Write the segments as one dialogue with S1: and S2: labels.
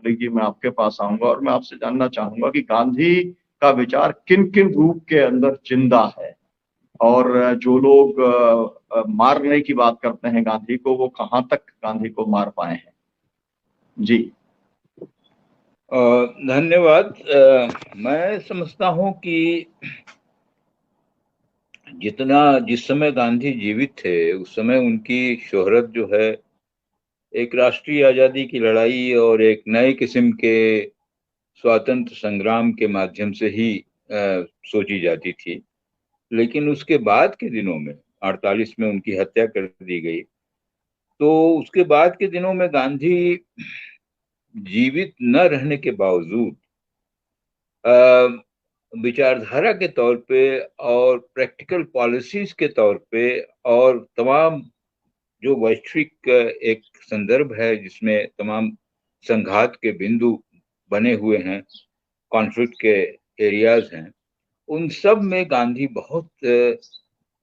S1: लेगी मैं आपके पास आऊंगा और मैं आपसे जानना चाहूंगा कि गांधी का विचार किन किन रूप के अंदर जिंदा है, और जो लोग मारने की बात करते हैं गांधी को, वो कहाँ तक गांधी को मार पाए हैं। जी।
S2: धन्यवाद। मैं समझता हूँ कि जिस समय गांधी जीवित थे उस समय उनकी शोहरत जो है एक राष्ट्रीय आजादी की लड़ाई और एक नए किस्म के स्वातंत्र संग्राम के माध्यम से ही सोची जाती थी। लेकिन उसके बाद के दिनों में 48 में उनकी हत्या कर दी गई। तो उसके बाद के दिनों में गांधी जीवित न रहने के बावजूद विचारधारा के तौर पे और प्रैक्टिकल पॉलिसीज के तौर पे और तमाम जो वैश्विक एक संदर्भ है जिसमें तमाम संघात के बिंदु बने हुए हैं, कॉन्फ्लिक्ट के एरियाज हैं, उन सब में गांधी बहुत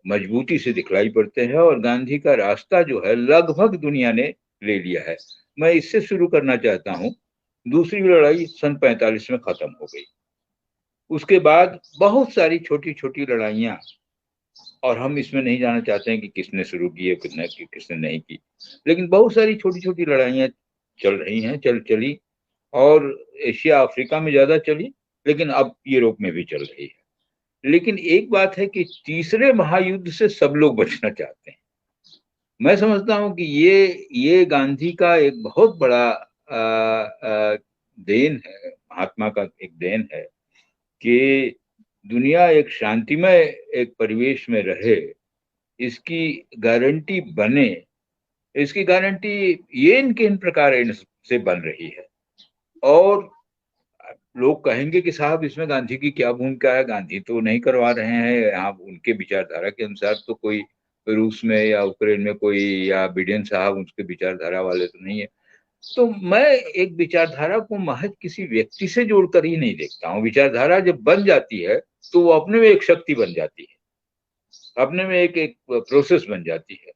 S2: मजबूती से दिखलाई पड़ते हैं और गांधी का रास्ता जो है लगभग दुनिया ने ले लिया है। मैं इससे शुरू करना चाहता हूँ। दूसरी लड़ाई सन 45 में खत्म हो गई। उसके बाद बहुत सारी छोटी छोटी लड़ाइयाँ, और हम इसमें नहीं जाना चाहते हैं कि किसने शुरू की है किसने नहीं की, लेकिन बहुत सारी छोटी छोटी लड़ाइयाँ चल रही हैं, चली, और एशिया अफ्रीका में ज्यादा चली, लेकिन अब यूरोप में भी चल रही है। लेकिन एक बात है कि तीसरे महायुद्ध से सब लोग बचना चाहते हैं। मैं समझता हूं कि ये गांधी का एक बहुत बड़ा देन है, महात्मा का एक देन है कि दुनिया एक शांतिमय एक परिवेश में रहे, इसकी गारंटी बने। इसकी गारंटी ये किन प्रकार से बन रही है। और लोग कहेंगे कि साहब इसमें गांधी की क्या भूमिका है, गांधी तो नहीं करवा रहे हैं, यहाँ उनके विचारधारा के अनुसार तो कोई रूस में या यूक्रेन में कोई, या बिडेन साहब उसके विचारधारा वाले तो नहीं है। तो मैं एक विचारधारा को महज किसी व्यक्ति से जोड़कर ही नहीं देखता हूँ। विचारधारा जब बन जाती है तो वो अपने में एक शक्ति बन जाती है, अपने में एक प्रोसेस बन जाती है,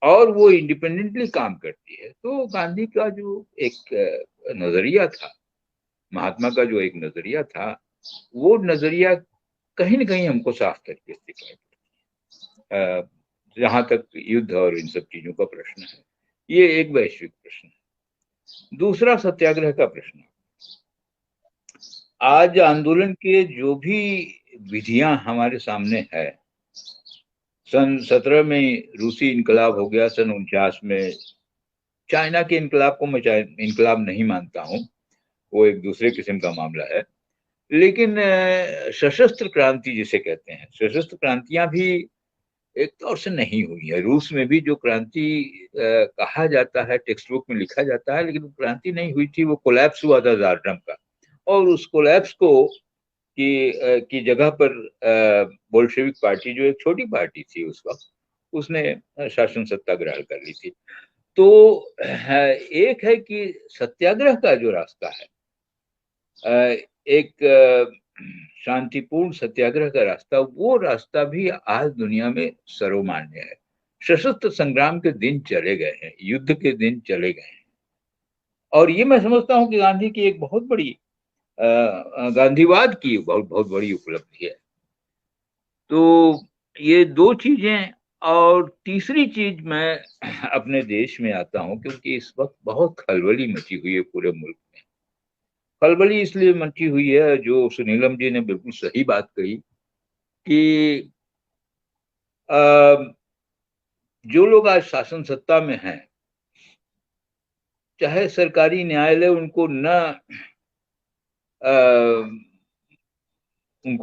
S2: और वो इंडिपेंडेंटली काम करती है। तो गांधी का जो एक नजरिया था, महात्मा का जो एक नजरिया था, वो नजरिया कहीं ना कहीं हमको साफ तरीके से दिखाई पड़ती है। जहां तक युद्ध और इन सब चीजों का प्रश्न है, ये एक वैश्विक प्रश्न है। दूसरा सत्याग्रह का प्रश्न। आज आंदोलन के जो भी विधियां हमारे सामने है, सन 17 में रूसी इनकलाब हो गया, सन 49 में चाइना के इनकलाब को मैं इनकलाब नहीं मानता हूं, वो एक दूसरे किस्म का मामला है। लेकिन सशस्त्र क्रांति जिसे कहते हैं, सशस्त्र क्रांतियां भी एक तौर से नहीं हुई है। रूस में भी जो क्रांति कहा जाता है, टेक्स्ट बुक में लिखा जाता है, लेकिन क्रांति नहीं हुई थी, वो कोलैप्स हुआ था ज़ारडम का। और उस कोलैप्स को की जगह पर बोल्शेविक पार्टी, जो एक छोटी पार्टी थी उस वक्त, उसने शासन सत्ता ग्रहण कर ली थी। तो एक है कि सत्याग्रह का जो रास्ता है, एक शांतिपूर्ण सत्याग्रह का रास्ता, वो रास्ता भी आज दुनिया में सर्वमान्य है। सशस्त्र संग्राम के दिन चले गए हैं, युद्ध के दिन चले गए हैं। और ये मैं समझता हूँ कि गांधी की एक बहुत बड़ी गांधीवाद की बहुत बहुत बड़ी उपलब्धि है। तो ये दो चीजें। और तीसरी चीज, मैं अपने देश में आता हूँ क्योंकि इस वक्त बहुत खलबली मची हुई है पूरे मुल्क में। खलबली इसलिए मची हुई है, जो सुनीलम जी ने बिल्कुल सही बात कही कि जो लोग आज शासन सत्ता में हैं, चाहे सरकारी न्यायालय उनको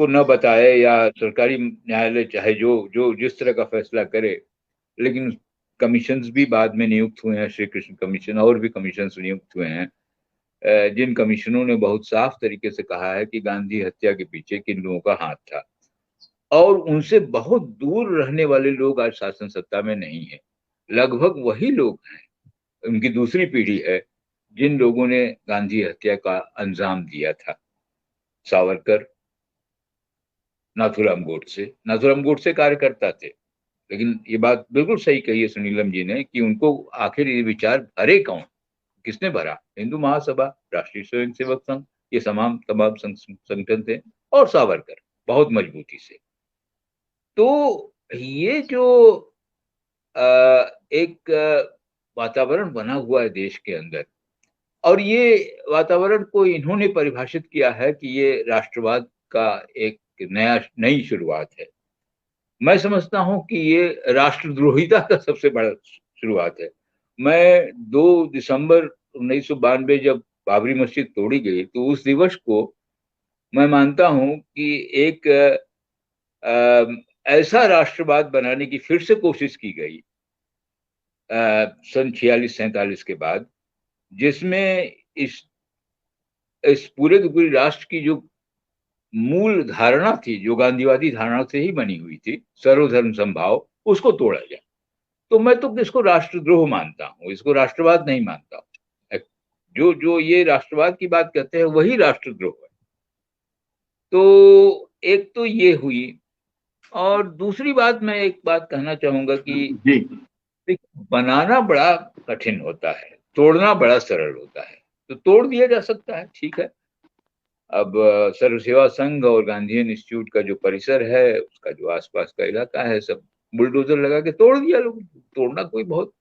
S2: न बताए, या सरकारी न्यायालय चाहे जो जो जिस तरह का फैसला करे, लेकिन कमीशंस भी बाद में नियुक्त हुए हैं, श्री कृष्ण कमीशन और भी कमीशंस नियुक्त हुए हैं, जिन कमीशनों ने बहुत साफ तरीके से कहा है कि गांधी हत्या के पीछे किन लोगों का हाथ था। और उनसे बहुत दूर रहने वाले लोग आज शासन सत्ता में नहीं है। लगभग वही लोग हैं, उनकी दूसरी पीढ़ी है, जिन लोगों ने गांधी हत्या का अंजाम दिया था। सावरकर, नाथूराम गोडसे कार्यकर्ता थे, लेकिन ये बात बिल्कुल सही कही है सुनीलम जी ने कि उनको आखिर ये विचार भरे कौन। किसने भरा? हिंदू महासभा, राष्ट्रीय स्वयंसेवक संघ, ये तमाम संगठन थे, और सावरकर बहुत मजबूती से। तो ये जो एक वातावरण बना हुआ है देश के अंदर, और ये वातावरण को इन्होंने परिभाषित किया है कि ये राष्ट्रवाद का एक नई शुरुआत है। मैं समझता हूं कि ये राष्ट्रद्रोहिता का सबसे बड़ा शुरुआत है। मैं 2 दिसंबर 1992 जब बाबरी मस्जिद तोड़ी गई, तो उस दिवस को मैं मानता हूं कि एक ऐसा राष्ट्रवाद बनाने की फिर से कोशिश की गई सन 46-47 के बाद, जिसमें इस पूरे के पूरे राष्ट्र की जो मूल धारणा थी, जो गांधीवादी धारणा से ही बनी हुई थी, सर्वधर्म समभाव, उसको तोड़ा जाए। तो मैं तो इसको राष्ट्रद्रोह मानता हूं, इसको राष्ट्रवाद नहीं मानता हूं। जो जो ये राष्ट्रवाद की बात कहते हैं वही राष्ट्रद्रोह है। तो एक तो ये हुई, और दूसरी बात मैं एक बात कहना चाहूंगा कि बनाना बड़ा कठिन होता है, तोड़ना बड़ा सरल होता है। तो तोड़ दिया जा सकता है, ठीक है। अब सर्व सेवा संघ और गांधीयन इंस्टीट्यूट का जो परिसर है, उसका जो आसपास का इलाका है, सब बुलडोजर लगा के तोड़ दिया लोग। तोड़ना कोई बहुत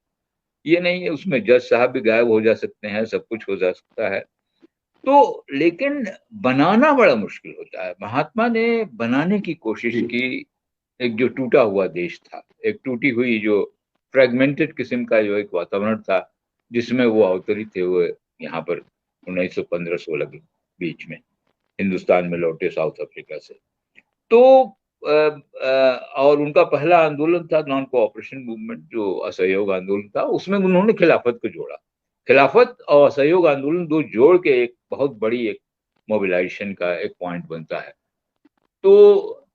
S2: ये नहीं है, उसमें जज साहब भी गायब हो जा सकते हैं, सब कुछ हो जा सकता है। तो लेकिन बनाना बड़ा मुश्किल होता है। महात्मा ने बनाने की कोशिश की एक जो टूटा हुआ देश था, एक टूटी हुई जो फ्रेगमेंटेड किस्म का जो एक वातावरण था, जिसमें वो अवतरित हुए यहाँ पर 1915-16 के बीच में हिंदुस्तान में लौटे साउथ अफ्रीका से। तो और उनका पहला आंदोलन था नॉन कोऑपरेशन मूवमेंट, जो असहयोग आंदोलन था। उसमें उन्होंने खिलाफत को जोड़ा। खिलाफत और असहयोग आंदोलन दो जोड़ के एक बहुत बड़ी एक मोबिलाइजेशन का एक पॉइंट बनता है। तो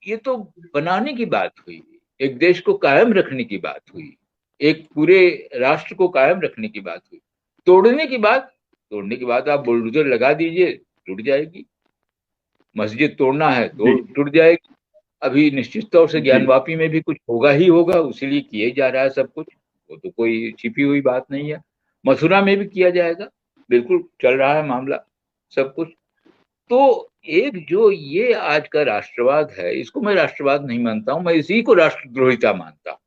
S2: ये तो बनाने की बात हुई, एक देश को कायम रखने की बात हुई, एक पूरे राष्ट्र को कायम रखने की बात हुई। तोड़ने की बात आप बुलडोजर लगा दीजिए, टूट जाएगी। मस्जिद तोड़ना है तो टूट जाएगी। अभी निश्चित तौर से ज्ञानवापी में भी कुछ होगा ही होगा, उसीलिए किया जा रहा है सब कुछ, वो तो कोई छिपी हुई बात नहीं है। मथुरा में भी किया जाएगा, बिल्कुल चल रहा है मामला सब कुछ। तो एक जो ये आज का राष्ट्रवाद है, इसको मैं राष्ट्रवाद नहीं मानता हूं, मैं इसी को राष्ट्रद्रोहिता मानता हूं,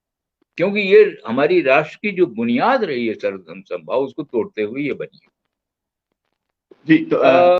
S2: क्योंकि ये हमारी राष्ट्र की जो बुनियाद रही है सर्वधर्म समभाव, उसको तोड़ते हुए ये बनी है।
S1: जी, तो